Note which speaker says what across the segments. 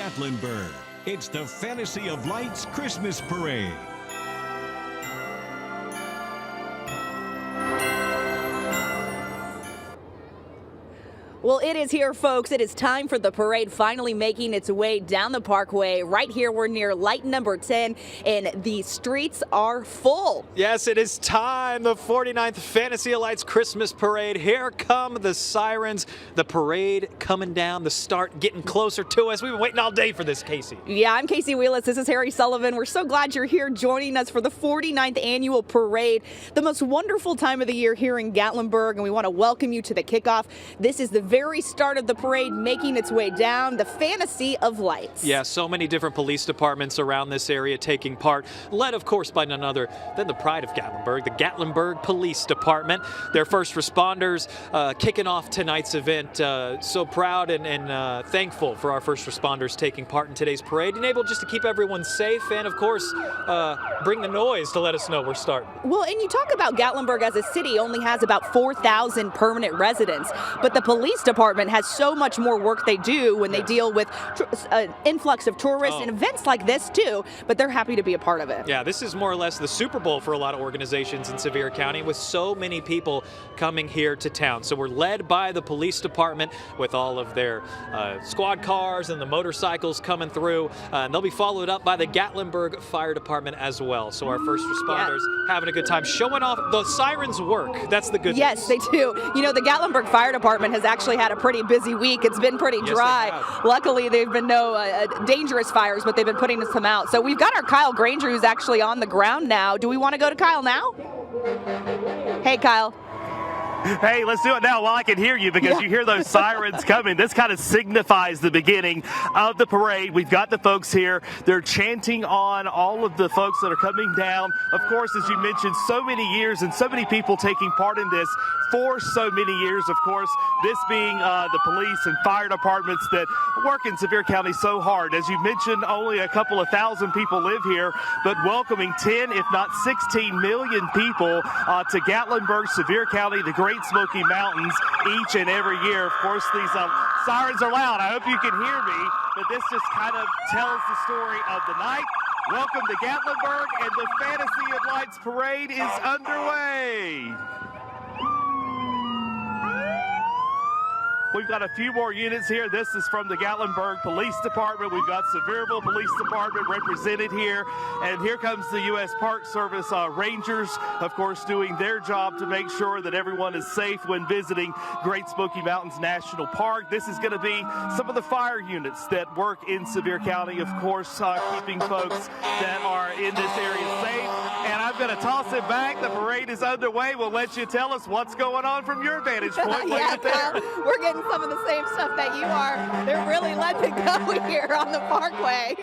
Speaker 1: Gatlinburg. It's the Fantasy of Lights Christmas Parade.
Speaker 2: Well, it is here, folks. It is time for the parade finally making its way down the parkway. Right here, we're near light number 10, and the streets are full.
Speaker 3: Yes, it is time. The 49th Fantasy of Lights Christmas Parade. Here come the sirens. The parade coming down, the start getting closer to us. We've been waiting all day for this, Casey.
Speaker 2: Yeah, I'm Casey Wheelis. This is Harry Sullivan. We're so glad you're here joining us for the 49th annual parade, the most wonderful time of the year here in Gatlinburg, and we want to welcome you to the kickoff. This is the very start of the parade making its way down, the Fantasy of Lights.
Speaker 3: Yeah, so many different police departments around this area taking part, led, of course, by none other than the pride of Gatlinburg, the Gatlinburg Police Department. Their first responders kicking off tonight's event. So proud and thankful for our first responders taking part in today's parade and able just to keep everyone safe and, of course, bring the noise to let us know we're starting.
Speaker 2: Well, and you talk about Gatlinburg as a city only has about 4,000 permanent residents, but the police department has so much more work they do when they deal with an influx of tourists and events like this too, but they're happy to be a part of it.
Speaker 3: Yeah, this is more or less the Super Bowl for a lot of organizations in Sevier County with so many people coming here to town. So we're led by the police department with all of their squad cars and the motorcycles coming through, and they'll be followed up by the Gatlinburg Fire Department as well. So our first responders having a good time, showing off the sirens work. That's the good news.
Speaker 2: Yes, they do. You know, the Gatlinburg Fire Department has actually had a pretty busy week. It's been pretty dry. Luckily, there have been no dangerous fires, but they've been putting some out. So we've got our Kyle Granger, who's actually on the ground now. Do we want to go to Kyle now? Hey, Kyle.
Speaker 4: Hey, let's do it now while I can hear you, because you hear those sirens coming. This kind of signifies the beginning of the parade. We've got the folks here. They're chanting on all of the folks that are coming down. Of course, as you mentioned, so many years and so many people taking part in this for so many years, of course, this being the police and fire departments that work in Sevier County so hard. As you mentioned, only a couple of thousand people live here, but welcoming 10, if not 16 million people to Gatlinburg, Sevier County, the Great Smoky Mountains each and every year. Of course, these sirens are loud. I hope you can hear me, but this just kind of tells the story of the night. Welcome to Gatlinburg, and the Fantasy of Lights Parade is underway. We've got a few more units here. This is from the Gatlinburg Police Department. We've got Sevierville Police Department represented here. And here comes the U.S. Park Service Rangers, of course, doing their job to make sure that everyone is safe when visiting Great Smoky Mountains National Park. This is going to be some of the fire units that work in Sevier County, of course, keeping folks that are in this area safe. And I'm going to toss it back. The parade is underway. We'll let you tell us what's going on from your vantage point.
Speaker 2: We're getting some of the same stuff that you are. They're really letting it go here on the parkway.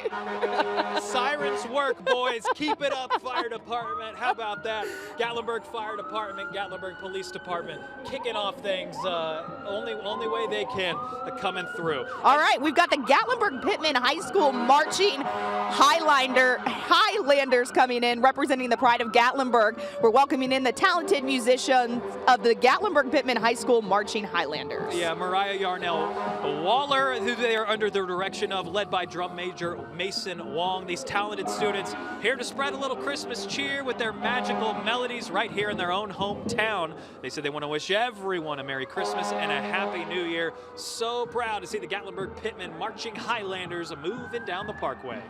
Speaker 3: Sirens work, boys. Keep it up, fire department. How about that? Gatlinburg Fire Department, Gatlinburg Police Department, kicking off things only way they can, coming through.
Speaker 2: All right, we've got the Gatlinburg Pittman High School marching Highlanders coming in, representing the pride of Gatlinburg. We're welcoming in the talented musicians of the Gatlinburg Pittman High School marching Highlanders.
Speaker 3: Yeah, Mariah Yarnell Waller, who they are under the direction of, led by drum major Mason Wong. These talented students here to spread a little Christmas cheer with their magical melodies right here in their own hometown. They said they want to wish everyone a Merry Christmas and a Happy New Year. So proud to see the Gatlinburg Pittman marching Highlanders moving down the parkway.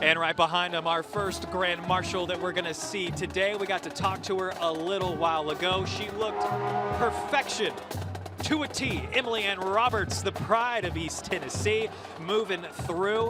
Speaker 3: And right behind him, our first Grand Marshal that we're going to see today. We got to talk to her a little while ago. She looked perfection to a T. Emily Ann Roberts, the pride of East Tennessee, moving through.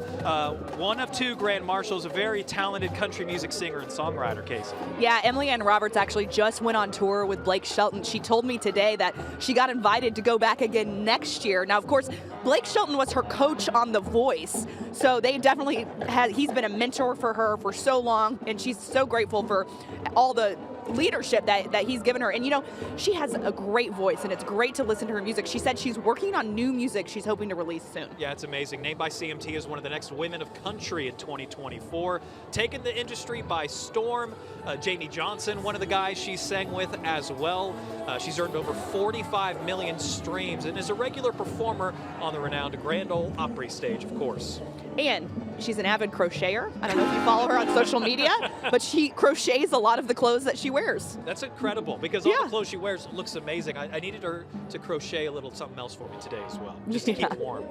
Speaker 3: One of two Grand Marshals, a very talented country music singer and songwriter, Casey.
Speaker 2: Yeah, Emily Ann Roberts actually just went on tour with Blake Shelton. She told me today that she got invited to go back again next year. Now, of course, Blake Shelton was her coach on The Voice, so they definitely he's been a mentor for her for so long, and she's so grateful for all the leadership that he's given her. And she has a great voice, and it's great to listen to her music. She said she's working on new music she's hoping to release soon.
Speaker 3: Yeah, it's amazing. Named by CMT as one of the next women of country in 2024. Taking the industry by storm. Jamie Johnson, one of the guys she sang with as well. She's earned over 45 million streams and is a regular performer on the renowned Grand Ole Opry stage, of course.
Speaker 2: And she's an avid crocheter. I don't know if you follow her on social media, but she crochets a lot of the clothes that she wears.
Speaker 3: That's incredible, because all the clothes she wears looks amazing. I needed her to crochet a little something else for me today as well, just to keep warm.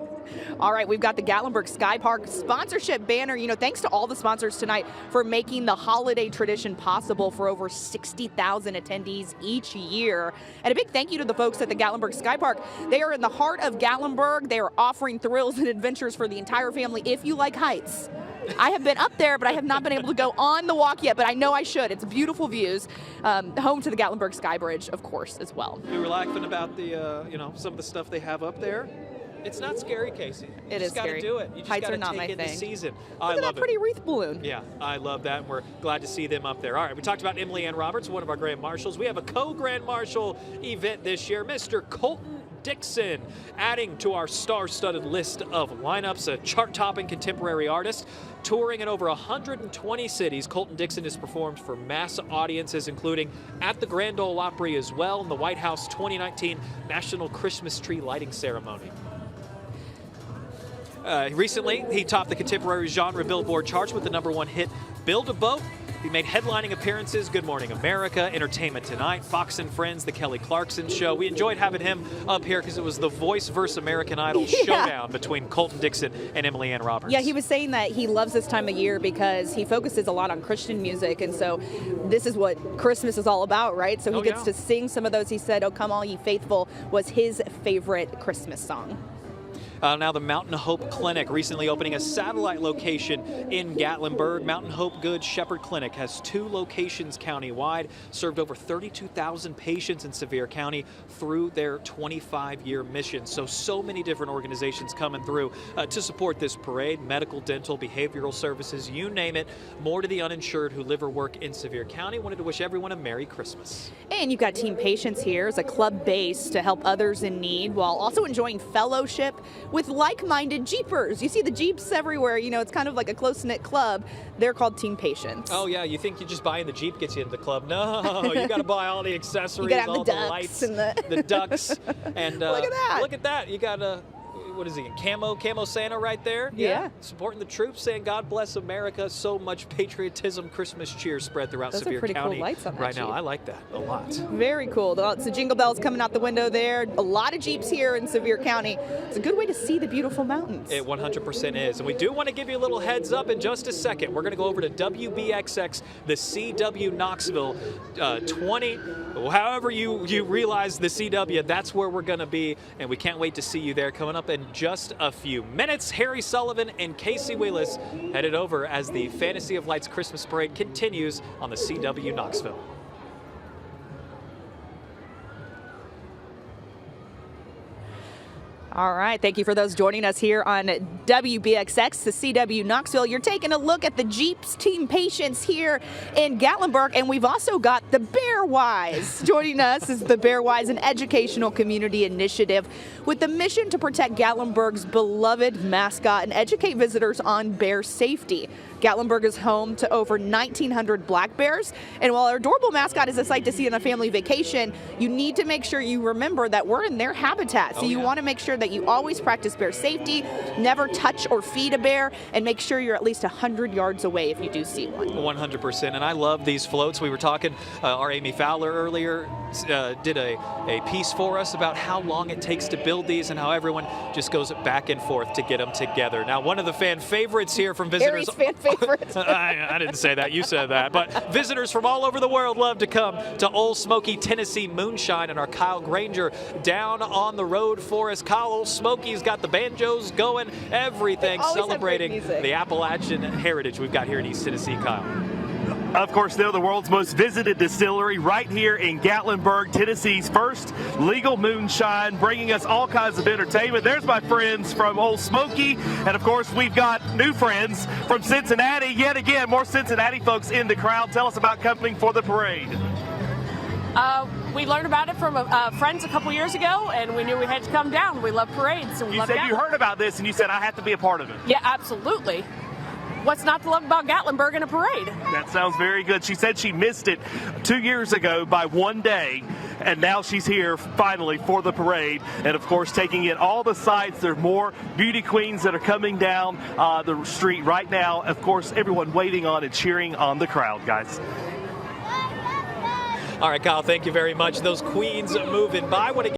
Speaker 2: All right, we've got the Gatlinburg Sky Park sponsorship banner. Thanks to all the sponsors tonight for making the holiday tradition possible for over 60,000 attendees each year. And a big thank you to the folks at the Gatlinburg Sky Park. They are in the heart of Gatlinburg. They are offering thrills and adventures for the entire family if you like heights. I have been up there, but I have not been able to go on the walk yet, but I know I should. It's beautiful views. Home to the Gatlinburg Sky Bridge, of course, as well.
Speaker 3: We were laughing about the, some of the stuff they have up there. It's not scary, Casey. You just got to do it. You just got to take in the season.
Speaker 2: Look at that pretty wreath balloon.
Speaker 3: Yeah, I love that, and we're glad to see them up there. All right, we talked about Emily Ann Roberts, one of our Grand Marshals. We have a co-Grand Marshal event this year, Mr. Colton Dixon, adding to our star-studded list of lineups, a chart-topping contemporary artist. Touring in over 120 cities, Colton Dixon has performed for mass audiences, including at the Grand Ole Opry as well, and the White House 2019 National Christmas Tree Lighting Ceremony. Recently, he topped the contemporary genre Billboard charts with the #1 hit, Build a Boat. He made headlining appearances, Good Morning America, Entertainment Tonight, Fox and Friends, The Kelly Clarkson Show. We enjoyed having him up here because it was the Voice versus American Idol showdown between Colton Dixon and Emily Ann Roberts.
Speaker 2: Yeah, he was saying that he loves this time of year because he focuses a lot on Christian music, and so this is what Christmas is all about, right? So he gets to sing some of those. He said, "Oh, Come All Ye Faithful" was his favorite Christmas song.
Speaker 3: Now the Mountain Hope Clinic, recently opening a satellite location in Gatlinburg. Mountain Hope Good Shepherd Clinic has 2 locations countywide, served over 32,000 patients in Sevier County through their 25-year mission. So many different organizations coming through to support this parade, medical, dental, behavioral services, you name it. More to the uninsured who live or work in Sevier County. Wanted to wish everyone a Merry Christmas.
Speaker 2: And you've got Team Patience here as a club base to help others in need while also enjoying fellowship with like-minded Jeepers. You see the Jeeps everywhere. It's kind of like a close-knit club. They're called Team Patience.
Speaker 3: Oh, yeah. You think you just buying the Jeep gets you into the club. No, you got to buy all the accessories,
Speaker 2: have
Speaker 3: all
Speaker 2: the
Speaker 3: the lights,
Speaker 2: and
Speaker 3: the ducks. And
Speaker 2: look at that.
Speaker 3: Look at that. You got what is he, camo Santa right there?
Speaker 2: Yeah.
Speaker 3: Supporting the troops, saying God bless America. So much patriotism, Christmas cheer spread throughout
Speaker 2: Those
Speaker 3: Sevier
Speaker 2: are pretty
Speaker 3: County
Speaker 2: cool lights on that
Speaker 3: right
Speaker 2: Jeep.
Speaker 3: now. I like that a lot.
Speaker 2: Very cool. Lots of jingle bells coming out the window there. A lot of Jeeps here in Sevier County. It's a good way to see the beautiful mountains.
Speaker 3: It 100% is. And we do want to give you a little heads up in just a second. We're going to go over to WBXX, the CW Knoxville 20. However you realize the CW, that's where we're going to be. And we can't wait to see you there coming up in just a few minutes. Harry Sullivan and Casey Wheelis headed over as the Fantasy of Lights Christmas Parade continues on the CW Knoxville.
Speaker 2: All right, thank you for those joining us here on WBXX, the CW Knoxville. You're taking a look at the Jeeps Team Patience here in Gatlinburg, and we've also got the Bear Wise. Joining us is the Bear Wise, an educational community initiative with the mission to protect Gatlinburg's beloved mascot and educate visitors on bear safety. Gatlinburg is home to over 1,900 black bears, and while our adorable mascot is a sight to see on a family vacation, you need to make sure you remember that we're in their habitat. So you want to make sure that you always practice bear safety, never touch or feed a bear, and make sure you're at least 100 yards away if you do see one.
Speaker 3: 100%, and I love these floats. We were talking, our Amy Fowler earlier did a piece for us about how long it takes to build these and how everyone just goes back and forth to get them together. Now, one of the fan favorites here from visitors.
Speaker 2: Harry's fan favorite.
Speaker 3: I didn't say that. You said that. But visitors from all over the world love to come to Old Smoky, Tennessee Moonshine, and our Kyle Granger down on the road for us. Kyle, Old Smoky's got the banjos going, everything celebrating the Appalachian heritage we've got here in East Tennessee, Kyle.
Speaker 4: Of course, they're the world's most visited distillery right here in Gatlinburg, Tennessee's first legal moonshine, bringing us all kinds of entertainment. There's my friends from Old Smoky, and of course, we've got new friends from Cincinnati. Yet again, more Cincinnati folks in the crowd. Tell us about coming for the parade.
Speaker 5: We learned about it from friends a couple years ago, and we knew we had to come down. We love parades. And we
Speaker 4: you
Speaker 5: love
Speaker 4: said
Speaker 5: Gatlinburg.
Speaker 4: You heard about this, and you said I have to be a part of it.
Speaker 5: Yeah, absolutely. What's not to love about Gatlinburg in a parade?
Speaker 4: That sounds very good. She said she missed it 2 years ago by one day, and now she's here finally for the parade. And of course, taking in all the sights. There are more beauty queens that are coming down the street right now. Of course, everyone waiting on and cheering on the crowd, guys.
Speaker 3: All right, Kyle, thank you very much. Those queens moving by.